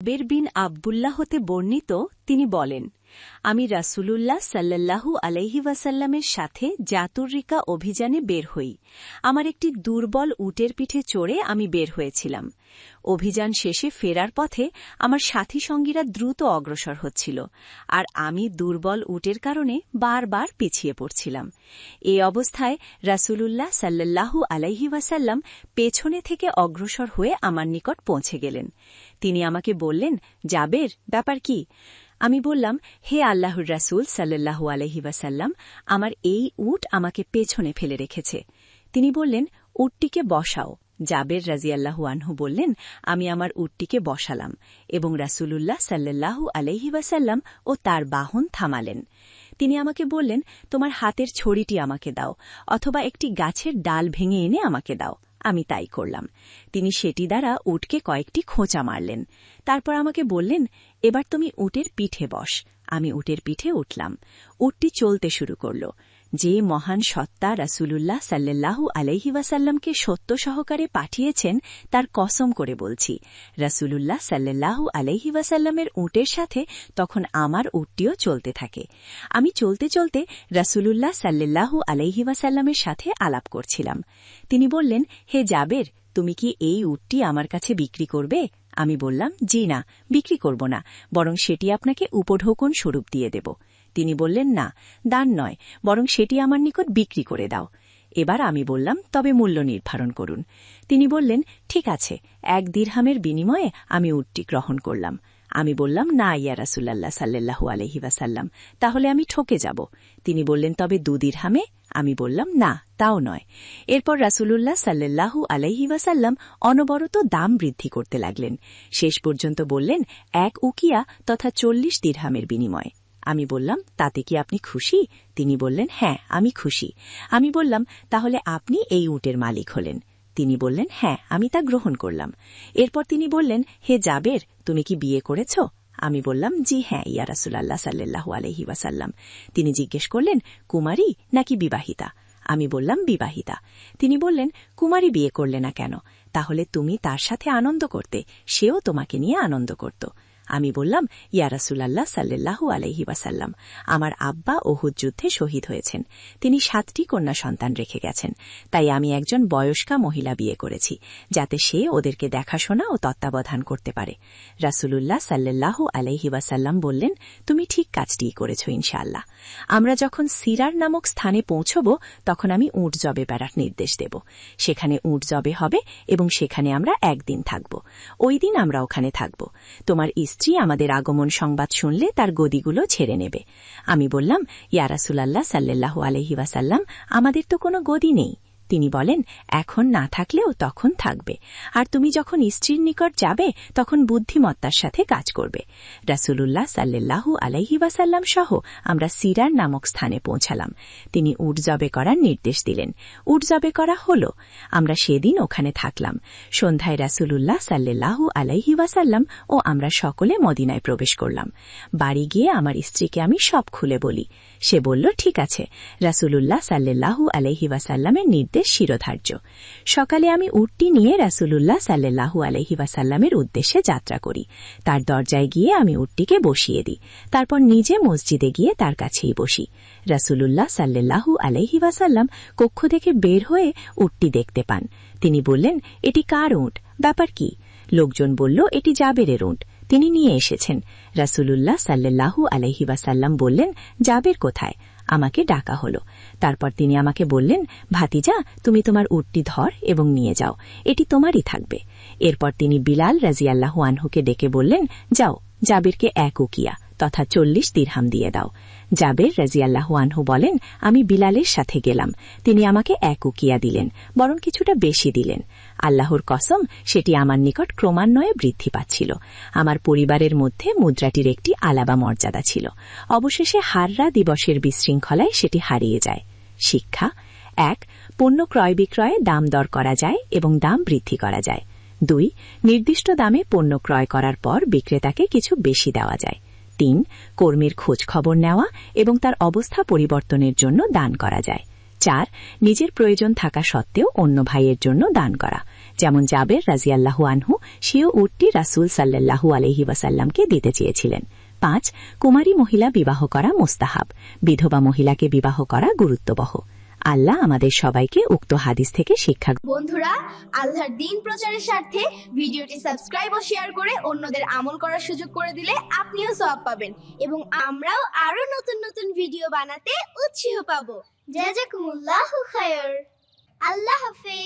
বের বিন আব্দুল্লাহ হতে বর্ণিত, তিনি বলেন, আমি রাসূলুল্লাহ সাল্লাল্লাহু আলাইহি ওয়াসাল্লামের সাথে জাতুররিকা অভিযানে বের হই। আমার একটি দুর্বল উটের পিঠে চড়ে আমি বের হয়েছিলাম। অভিযান শেষে ফেরার পথে আমার সাথী সঙ্গীরা দ্রুত অগ্রসর হচ্ছিল, আর আমি দুর্বল উটের কারণে বারবার পিছিয়ে পড়ছিলাম। এই অবস্থায় রাসূলুল্লাহ সাল্লাল্লাহু আলাইহি ওয়াসাল্লাম পেছনে থেকে অগ্রসর হয়ে আমার নিকট পৌঁছে গেলেন। তিনি আমাকে বললেন, জাবের, ব্যাপার কি? আমি বললাম, হে আল্লাহর রাসূল সাল্লাল্লাহু আলাইহি ওয়াসাল্লাম, আমার এই উট আমাকে পেছনে ফেলে রেখেছে। তিনি বললেন, উটটিকে বসাও। জাবের রাদিয়াল্লাহু আনহু বললেন, আমি আমার উটটিকে বসালাম এবং রাসূলুল্লাহ সাল্লাল্লাহু আলাইহি ওয়াসাল্লাম ও তার বাহন থামালেন। তিনি আমাকে বললেন, তোমার হাতের ছড়িটি আমাকে দাও, অথবা একটি গাছের ডাল ভেঙে এনে আমাকে দাও। আমি তাই করলাম। তিনি সেটি দ্বারা উটকে কয়েকটি খোঁচা মারলেন। তারপর আমাকে বললেন, এবার তুমি উটের পিঠে বস। আমি উটের পিঠে উঠলাম। উটটি চলতে শুরু করল। যে মহান সত্তা রাসূলুল্লাহ সাল্লাল্লাহু আলাইহি ওয়াসাল্লামকে সত্য সহকারে পাঠিয়েছেন তার কসম করে বলছি, রাসূলুল্লাহ সাল্লাল্লাহু আলাইহি ওয়াসাল্লামের উটের সাথে তখন আমার উটটিও চলতে থাকে। আমি চলতে চলতে রাসূলুল্লাহ সাল্লাল্লাহু আলাইহি ওয়াসাল্লামের সাথে আলাপ করছিলাম। তিনি বললেন, হে জাবের, তুমি কি এই উটটি আমার কাছে বিক্রি করবে? আমি বললাম, জি না, বিক্রি করব না, বরং সেটি আপনাকে উপঢৌকন স্বরূপ দিয়ে দেব। তিনি বললেন, না, দান নয়, বরং সেটি আমার নিকট বিক্রি করে দাও। এবার আমি বললাম, তবে মূল্য নির্ধারণ করুন। তিনি বললেন, ঠিক আছে, 1 দিরহামের বিনিময়ে আমি উটটি গ্রহণ করলাম। আমি বললাম, না ইয়া রাসূলুল্লাহ সাল্লাল্লাহু আলাইহি ওয়াসাল্লাম, তাহলে আমি ঠকে যাব। তিনি বললেন, তবে 2 দিরহামে? আমি বললাম, না, তাও নয়। এরপর রাসূলুল্লাহ সাল্লাল্লাহু আলাইহি ওয়াসাল্লাম অনবরত দাম বৃদ্ধি করতে লাগলেন। শেষ পর্যন্ত বললেন, 1 উকিয়া তথা 40 দিরহামের বিনিময়ে। আমি বললাম, তাতে কি আপনি খুশি? তিনি বললেন, হ্যাঁ, আমি খুশি। আমি বললাম, তাহলে আপনি এই উটের মালিক হলেন। তিনি বললেন, হ্যাঁ, আমি তা গ্রহণ করলাম। এরপর তিনি বললেন, হে জাবের, তুমি কি বিয়ে করেছ? আমি বললাম, জি হ্যাঁ ইয়া রাসূলুল্লাহ সাল্লাল্লাহু আলাইহি ওয়াসাল্লাম। তিনি জিজ্ঞেস করলেন, কুমারী নাকি বিবাহিতা? আমি বললাম, বিবাহিতা। তিনি বললেন, কুমারী বিয়ে করলে না কেন? তাহলে তুমি তার সাথে আনন্দ করতে, সেও তোমাকে নিয়ে আনন্দ করত। আমি বললাম, ইয়া রাসূলুল্লাহ সাল্লাল্লাহু আলাইহি ওয়াসাল্লাম, আমার আব্বা উহুদ যুদ্ধে শহীদ হয়েছেন। তিনি 7টি কন্যা সন্তান রেখে গেছেন। তাই আমি একজন বয়স্কা মহিলা বিয়ে করেছি, যাতে সে ওদেরকে দেখাশোনা ও তত্ত্বাবধান করতে পারে। রাসূলুল্লাহ সাল্লাল্লাহু আলাইহি ওয়াসাল্লাম বললেন, তুমি ঠিক কাজটিই করেছ ইনশাআল্লাহ। আমরা যখন সিরার নামক স্থানে পৌঁছব, তখন আমি উট জবে বেড়ার নির্দেশ দেব। সেখানে উট জবে হবে এবং সেখানে আমরা 1 দিন থাকব। ওই দিন আমরা ওখানে থাকব। তোমার স্ত্রী আমাদের আগমন সংবাদ শুনলে তার গদিগুলো ছেড়ে নেবে। আমি বললাম, ইয়া রাসূলুল্লাহ সাল্লাল্লাহু আলাইহি ওয়াসাল্লাম, আমাদের তো কোনো গদি নেই। তিনি বলেন, এখন না থাকলেও তখন থাকবে, আর তুমি যখন স্ত্রীর নিকট যাবে তখন বুদ্ধিমত্তার সাথে কাজ করবে। রাসূলুল্লাহ সাল্লাল্লাহু আলাইহি ওয়াসাল্লাম সহ আমরা সিরার নামক স্থানে পৌঁছালাম। তিনি উট জবে করার নির্দেশ দিলেন। উট জবে করা হল। আমরা সেদিন ওখানে থাকলাম। সন্ধ্যায় রাসূলুল্লাহ সাল্লাল্লাহু আলাইহি ওয়াসাল্লাম ও আমরা সকলে মদিনায় প্রবেশ করলাম। বাড়ি গিয়ে আমার স্ত্রীকে আমি সব খুলে বলি। সে বলল, ঠিক আছে। রাসূলুল্লাহ সাল্লাল্লাহু আলাইহি ওয়াসাল্লামের নির্দেশ শিরোধার্য। সকালে আমি উটটি নিয়ে রাসূলুল্লাহ সাল্লাল্লাহু আলাইহি ওয়াসাল্লামের উদ্দেশ্যে যাত্রা করি। তার দরজায় গিয়ে আমি উটটিকে বসিয়ে দিই। তারপর নিজে মসজিদে গিয়ে তার কাছেই বসি। রাসূলুল্লাহ সাল্লাল্লাহু আলাইহি ওয়াসাল্লাম কক্ষ থেকে বের হয়ে উটটি দেখতে পান। তিনি বললেন, এটি কার উট? ব্যাপার কি? লোকজন বলল, এটি জাবেরের উট, তিনি নিয়ে এসেছেন। রাসূলুল্লাহ সাল্লাল্লাহু আলাইহি ওয়াসাল্লাম বললেন, জাবের কোথায়? আমাকে ডাকা হলো। তারপর তিনি আমাকে বললেন, ভাতিজা, তুমি তোমার উটটি ধর এবং নিয়ে যাও, এটি তোমারই থাকবে। এরপর তিনি বিলাল রাদিয়াল্লাহু আনহুকে ডেকে বললেন, যাও, জাবেরকে 1 উকিয়া তথা 40 দিরহাম দিয়ে দাও। জাবের রাদিয়াল্লাহু আনহু বলেন, আমি বিলালের সাথে গেলাম। তিনি আমাকে 1 উকিয়া দিলেন, বরং কিছুটা বেশি দিলেন। আল্লাহর কসম, সেটি আমার নিকট ক্রমান্বয়ে বৃদ্ধি পাচ্ছিল। আমার পরিবারের মধ্যে মুদ্রাটির একটি আলাদা মর্যাদা ছিল। অবশেষে হাররা দিবসের বিশৃঙ্খলায় সেটি হারিয়ে যায়। শিক্ষা: 1. পণ্য ক্রয় বিক্রয়ে দাম দর করা যায় এবং দাম বৃদ্ধি করা যায়। 2. নির্দিষ্ট দামে পণ্য ক্রয় করার পর বিক্রেতাকে কিছু বেশি দেওয়া যায়। 3. কর্মীর খোঁজ খবর নেওয়া এবং তার অবস্থা পরিবর্তনের জন্য দান করা যায়। 4. নিজের প্রয়োজন থাকা সত্ত্বেও অন্য ভাইয়ের জন্য দান করা, যেমন জাবের রাজিয়াল্লাহু আনহু, সেও উটটি রাসূল সাল্লাল্লাহু আলাইহি ওয়াসাল্লামকে দিতে চেয়েছিলেন। 5. কুমারী মহিলা বিবাহ করা মুস্তাহাব, বিধবা মহিলাকে বিবাহ করা গুরুত্ববহ। আল্লাহ আমাদের সবাইকে উক্ত হাদিস থেকে শিক্ষা। বন্ধুরা, আল্লাহর দ্বীন প্রচারের স্বার্থে ভিডিওটি সাবস্ক্রাইব ও শেয়ার করে অন্যদের আমল করার সুযোগ করে দিলে আপনিও সওয়াব পাবেন এবং আমরাও আরো নতুন নতুন ভিডিও বানাতে উৎসাহ পাবো। জাযাকুমুল্লাহু খায়র। আল্লাহ হাফেজ।